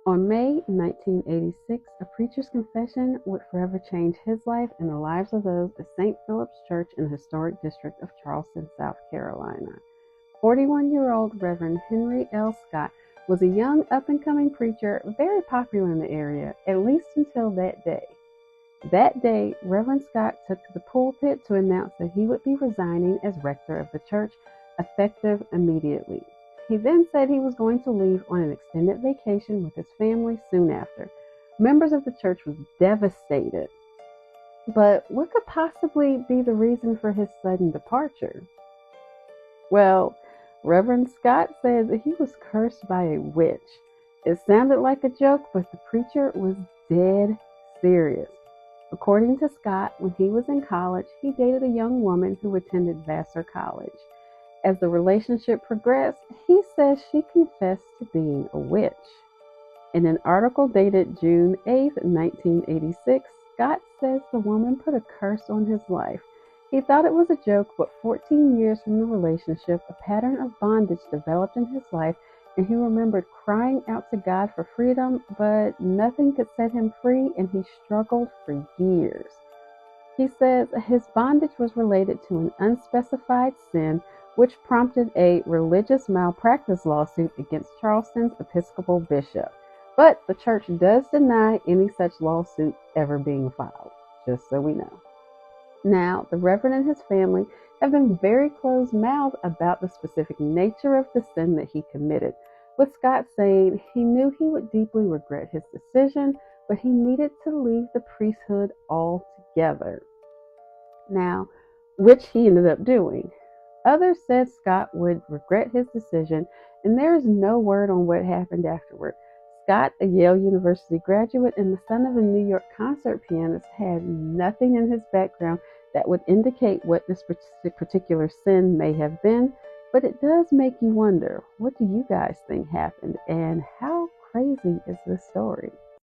On May 1986, a preacher's confession would forever change his life and the lives of those at St. Philip's Church in the historic district of Charleston, South Carolina. 41-year-old Reverend Henry L. Scott was a young up-and-coming preacher very popular in the area, at least until that day. That day, Reverend Scott took to the pulpit to announce that he would be resigning as rector of the church, effective immediately. He then said he was going to leave on an extended vacation with his family soon after. Members of the church were devastated. But what could possibly be the reason for his sudden departure? Well, Reverend Scott said that he was cursed by a witch. It sounded like a joke, but the preacher was dead serious. According to Scott, when he was in college, he dated a young woman who attended Vassar College. As the relationship progressed, he says she confessed to being a witch. In an article dated June 8, 1986, Scott says the woman put a curse on his life. He thought it was a joke, but 14 years from the relationship, a pattern of bondage developed in his life, and he remembered crying out to God for freedom, but nothing could set him free, and he struggled for years. He says his bondage was related to an unspecified sin, which prompted a religious malpractice lawsuit against Charleston's Episcopal bishop. But the church does deny any such lawsuit ever being filed, just so we know. Now, the Reverend and his family have been very close-mouthed about the specific nature of the sin that he committed, with Scott saying he knew he would deeply regret his decision, but he needed to leave the priesthood altogether. Now, which he ended up doing. Others said Scott would regret his decision, and there is no word on what happened afterward. Scott, a Yale University graduate and the son of a New York concert pianist, had nothing in his background that would indicate what this particular sin may have been, but it does make you wonder, what do you guys think happened, and how crazy is this story?